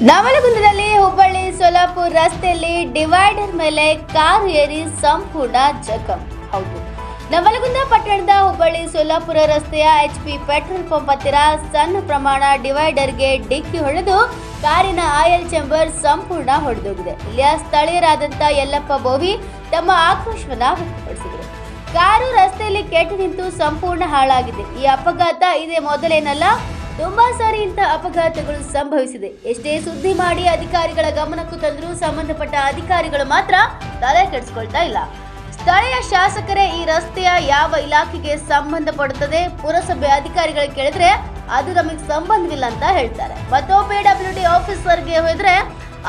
ನವಲಗುಂದದಲ್ಲಿ ಹುಬ್ಬಳ್ಳಿ ಸೋಲಾಪುರ ರಸ್ತೆಯಲ್ಲಿ ಡಿವೈಡರ್ ಮೇಲೆ ಕಾರು ಏರಿ ಸಂಪೂರ್ಣ ಜಖಂ. ಹೌದು, ನವಲಗುಂದ ಪಟ್ಟಣದ ಹುಬ್ಬಳ್ಳಿ ಸೋಲಾಪುರ ರಸ್ತೆಯ HP ಪೆಟ್ರೋಲ್ ಪಂಪ್ ಹತ್ತಿರ ಸಣ್ಣ ಪ್ರಮಾಣ ಡಿವೈಡರ್ಗೆ ಡಿಕ್ಕಿ ಹೊಡೆದು ಕಾರಿನ ಆಯಿಲ್ ಚೇಂಬರ್ ಸಂಪೂರ್ಣ ಹೊಡೆದೋಗಿದೆ. ಇಲ್ಲಿಯ ಸ್ಥಳೀಯರಾದಂಥ ಯಲ್ಲಪ್ಪ ಬೋವಿ ತಮ್ಮ ಆಕ್ರೋಶವನ್ನ ವ್ಯಕ್ತಪಡಿಸಿದರು. ಕಾರು ರಸ್ತೆಯಲ್ಲಿ ಕೆಟ್ಟು ನಿಂತು ಸಂಪೂರ್ಣ ಹಾಳಾಗಿದೆ. ಈ ಅಪಘಾತ ಇದೇ ಮೊದಲೇನಲ್ಲ, ತುಂಬಾ ಸಾರಿ ಇಂಥ ಅಪಘಾತಗಳು ಸಂಭವಿಸಿದೆ. ಎಷ್ಟೇ ಸುದ್ದಿ ಮಾಡಿ ಅಧಿಕಾರಿಗಳ ಗಮನಕ್ಕೂ ತಂದರೂ ಸಂಬಂಧಪಟ್ಟ ಅಧಿಕಾರಿಗಳು ಮಾತ್ರ ತಲೆ ಕೆಡಿಸ್ಕೊಳ್ತಾ ಇಲ್ಲ. ಸ್ಥಳೀಯ ಶಾಸಕರೇ ಈ ರಸ್ತೆಯ ಯಾವ ಇಲಾಖೆಗೆ ಸಂಬಂಧಪಡುತ್ತದೆ, ಪುರಸಭೆ ಅಧಿಕಾರಿಗಳು ಕೇಳಿದ್ರೆ ಅದು ನಮಗೆ ಸಂಬಂಧವಿಲ್ಲ ಅಂತ ಹೇಳ್ತಾರೆ. ಮತ್ತು PWD ಆಫೀಸರ್ಗೆ ಹೋದ್ರೆ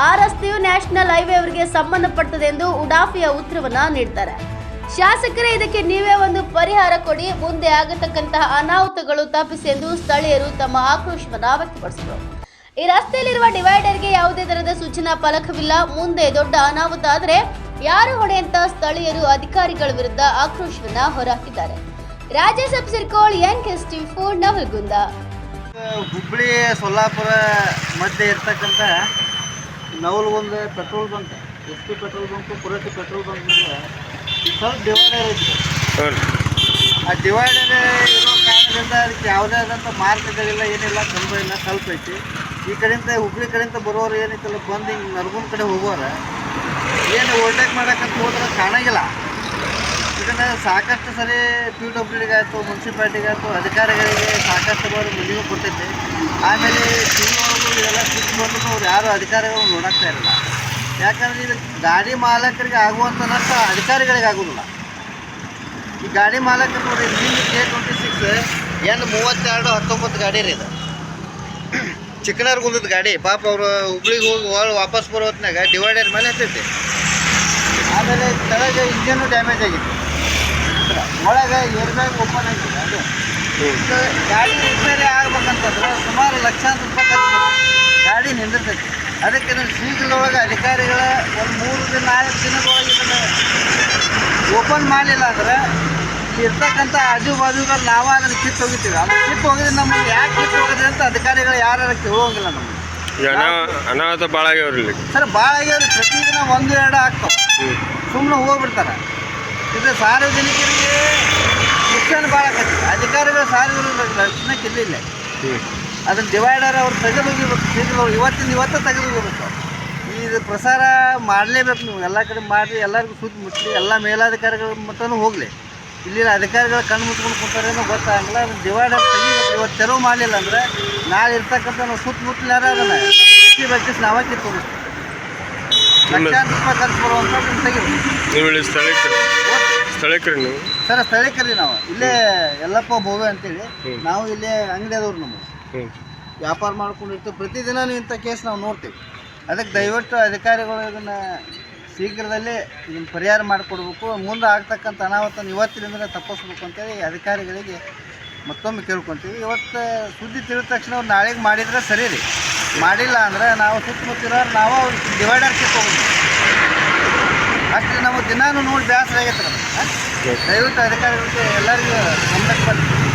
ಆ ರಸ್ತೆಯು ನ್ಯಾಷನಲ್ ಹೈವೇ ಅವರಿಗೆ ಸಂಬಂಧಪಡುತ್ತದೆ ಎಂದು ಉಡಾಫಿಯ ಉತ್ತರವನ್ನ ನೀಡ್ತಾರೆ. ಶಾಸಕರೇ ಇದಕ್ಕೆ ನೀವೇ ಒಂದು ಪರಿಹಾರ ಕೊಡಿ, ಮುಂದೆ ಆಗತಕ್ಕಂತಹ ಅನಾಹುತಗಳು ತಪ್ಪಿಸಿ ಎಂದು ಸ್ಥಳೀಯರು ತಮ್ಮ ಆಕ್ರೋಶವನ್ನ ವ್ಯಕ್ತಪಡಿಸಿದರು. ಈ ರಸ್ತೆಯಲ್ಲಿರುವ ಡಿವೈಡರ್ಗೆ ಯಾವುದೇ ತರಹದ ಸೂಚನಾ ಫಲಕವಿಲ್ಲ. ಮುಂದೆ ದೊಡ್ಡ ಅನಾಹುತ ಆದರೆ ಯಾರು ಹೊಣೆ ಅಂತ ಸ್ಥಳೀಯರು ಅಧಿಕಾರಿಗಳ ವಿರುದ್ಧ ಆಕ್ರೋಶವನ್ನ ಹೊರಹಾಕಿದ್ದಾರೆ. ರಾಜೇಶ್ ಸಿರ್ಕೋಳ್, NKS-TV4 ನವಲಗುಂದ. ಹುಬ್ಬಳ್ಳಿ ಸೋಲಾಪುರ ಮಧ್ಯೆ ಇರ್ತಕ್ಕಂಥ Navalgund petrol bunk, SP petrol bunk, ಪುರಸಭೆ ಪೆಟ್ರೋಲ್ ಬಂಕ್ ಸ್ವಲ್ಪ ಡಿವೈಡರ್ ಐತಿ. ಆ ಡಿವೈಡರ್ ಇರೋ ಕಾರಣದಿಂದ ಅದಕ್ಕೆ ಯಾವುದೇ ಆದಂಥ ಮಾರ್ಗಗಳಿಲ್ಲ, ಏನಿಲ್ಲ, ತೊಂದರೆ ಇಲ್ಲ, ಸ್ವಲ್ಪ ಐತಿ. ಈ ಕಡೆಯಿಂದ ಹುಬ್ಬಳ್ಳಿ ಕಡೆಯಿಂದ ಬರೋರು ಏನೈತಲ್ಲ, ಬಂದು ಹಿಂಗೆ ನರಗುಂದ ಕಡೆ ಹೋಗೋರು ಏನು ಓವರ್ಟೇಕ್ ಮಾಡೋಕ್ಕಂತ ಹೋದ್ರೆ ಕಾಣಂಗಿಲ್ಲ. ಇದನ್ನು ಸಾಕಷ್ಟು ಸರಿ PWD ಆಯಿತು, ಮುನ್ಸಿಪಾಲ್ಟಿಗಾಯಿತು, ಅಧಿಕಾರಿಗಳಿಗೆ ಸಾಕಷ್ಟು ಬಾರಿ ಮನವಿ ಕೊಟ್ಟೈತೆ. ಆಮೇಲೆ TV ಒಳಗೂ ಇದೆಲ್ಲ ಸುದ್ದಿ ಬಂದರೂ ಅವ್ರು ಯಾರು ಅಧಿಕಾರಿಗಳು ನೋಡೋಕ್ತಾ ಇರಲ್ಲ. ಯಾಕಂದರೆ ಇದು ಗಾಡಿ ಮಾಲಕರಿಗೆ ಆಗುವಂಥ ನಷ್ಟ ಅಧಿಕಾರಿಗಳಿಗೆ ಆಗೋದಿಲ್ಲ. ಈ ಗಾಡಿ ಮಾಲಕರು ನೋಡಿ, ನಿಮ್ಗೆ K26 N3219 ಗಾಡಿ ರೀ. ಇದು ಚಿಕ್ಕನರ್ಗುಂದದ ಗಾಡಿ. ಪಾಪ ಅವರು ಹುಬ್ಳಿಗೆ ಹೋಗಿ ವಾಪಸ್ ಬರೋ ಹೊತ್ತಿನಾಗ ಡಿವೈಡರ್ ಮೇಲೆ ಹತ್ತೈತಿ. ಆಮೇಲೆ ಕೆಳಗೆ ಇಂಜನ್ನು ಡ್ಯಾಮೇಜ್ ಆಗಿತ್ತು, ಒಳಗೆ ಏರ್ ಬ್ಯಾಗ್ ಓಪನ್ ಆಗಿದೆ. ಅದು ಗಾಡಿ ರಿಪೇರಿ ಆಗ್ಬೇಕಂತಂದ್ರೆ ಸುಮಾರು ಲಕ್ಷಾಂತರ ರೂಪಾಯಿ ಖರ್ಚು ಗಾಡಿ ನಿಂದಿರ್ತೈತಿ. ಅದಕ್ಕೆ ಶೀಘ್ರದೊಳಗೆ ಅಧಿಕಾರಿಗಳ ಒಂದು 3-4 ದಿನದೊಳಗೆ ಇದನ್ನು ಓಪನ್ ಮಾಡಲಿಲ್ಲ ಅಂದ್ರೆ ಇರ್ತಕ್ಕಂಥ ಆಜು ಬಾಜುಗಳು ನಾವು ಅದನ್ನು ಕಿತ್ತು ಹೋಗಿರ್ತೀವಿ. ಅದು ಕಿತ್ತು ಹೋಗಿದ್ರೆ ನಮಗೆ ಯಾಕೆ ಕಿತ್ತು ಹೋಗಿದೆ ಅಂತ ಅಧಿಕಾರಿಗಳು ಯಾರು ಕೇಳೋಂಗಿಲ್ಲ. ನಮಗೆ ಅನಾಹುತ ಭಾಳ ಆಗ್ಯಾವ್ರಿ ಸರ್, ಭಾಳ ಆಗ್ಯಾವ್ರಿ. ಪ್ರತಿದಿನ 1-2 ಆಗ್ತಾವೆ, ಸುಮ್ಮನೆ ಹೋಗ್ಬಿಡ್ತಾರೆ. ಇದು ಸಾರ್ವಜನಿಕರಿಗೆ ನುಕ್ಸಾನ ಭಾಳ ಆಕೈತಿ. ಅಧಿಕಾರಿಗಳು ಸಾರ್ವಜನಿಕ ರಕ್ಷಣೆಗೆ ಇರಲಿಲ್ಲ. ಅದನ್ನು ಡಿವೈಡರ್ ಅವ್ರು ತೆಗೆದು ಹೋಗಿರ್ಬೇಕು, ಶೀಘ್ರ ಇವತ್ತು ತೆಗೆದು ಹೋಗ್ಬೇಕು. ಇದು ಪ್ರಸಾರ ಮಾಡಲೇಬೇಕು. ನೀವು ಎಲ್ಲ ಕಡೆ ಮಾಡಿ, ಎಲ್ಲರಿಗೂ ಸುದ್ದಿ ಮುಚ್ಚಲಿ, ಎಲ್ಲ ಮೇಲಾಧಿಕಾರಿಗಳ ಮಟ್ಟನೂ ಹೋಗಲಿ. ಇಲ್ಲಿನ ಅಧಿಕಾರಿಗಳು ಕಣ್ಣು ಮುಚ್ಕೊಂಡು ಕುಂತಾರೇನೋ ಗೊತ್ತಾಗಲ್ಲ. ಅದನ್ನು ಡಿವೈಡರ್ ತೆಗಿಬೇಕು. ಇವತ್ತು ತೆರವು ಮಾಡಲಿಲ್ಲ ಅಂದರೆ ನಾಳೆ ಇರ್ತಕ್ಕಂಥ ನಾವು ಸುತ್ತಮುತ್ತಲಾರ ಅದನ್ನು ಬಗ್ಗಿಸಿ ನಾವೇ ಕಿತ್ತೋಗ್ಬೇಕು. ಲಕ್ಷಾಂತರ ರೂಪಾಯಿ ಖರ್ಚು ಬರುವಂಥದ್ದು ತೆಗಿಬೇಕು. ಸ್ಥಳೀಕರಿ ನೀವು? ಸರ್, ಸ್ಥಳೀಕರಿ. ನಾವು ಇಲ್ಲೇ ಯಲ್ಲಪ್ಪ ಬೋವೆ ಅಂತೇಳಿ, ನಾವು ಇಲ್ಲೇ ಅಂಗಡಿ ಆದವ್ರು. ನಮಗೆ ವ್ಯಾಪಾರ ಮಾಡ್ಕೊಂಡಿರ್ತೀವಿ. ಪ್ರತಿದಿನ ಇಂಥ ಕೇಸ್ ನಾವು ನೋಡ್ತೀವಿ. ಅದಕ್ಕೆ ದಯವಿಟ್ಟು ಅಧಿಕಾರಿಗಳು ಇದನ್ನು ಶೀಘ್ರದಲ್ಲೇ ಇದನ್ನು ಪರಿಹಾರ ಮಾಡಿಕೊಡ್ಬೇಕು. ಮುಂದೆ ಆಗ್ತಕ್ಕಂಥ ಅನಾಹುತನ ಇವತ್ತಿನಿಂದ ತಪ್ಪಿಸ್ಬೇಕು ಅಂತೇಳಿ ಅಧಿಕಾರಿಗಳಿಗೆ ಮತ್ತೊಮ್ಮೆ ಕೇಳ್ಕೊತೀವಿ. ಇವತ್ತು ಸುದ್ದಿ ತಿಳಿದ ತಕ್ಷಣ ಅವ್ರು ನಾಳೆಗೆ ಮಾಡಿದರೆ ಸರಿ ರೀ. ಮಾಡಿಲ್ಲ ಅಂದರೆ ನಾವು ಸುತ್ತಮುತ್ತಿರೋರು ನಾವು ಅವ್ರಿಗೆ ಡಿವೈಡರ್ ಕಿತ್ತೋಗ್ಬೇಕು. ಅಷ್ಟೇ ನಮಗೆ ದಿನಾನು ನೋಡಿ ಬೇಸರ ಆಗೈತೆ ನಮಗೆ. ದಯವಿಟ್ಟು ಅಧಿಕಾರಿಗಳಿಗೆ ಎಲ್ಲರಿಗೂ ಗಮನಕ್ಕೆ ಬರ್ತೀವಿ.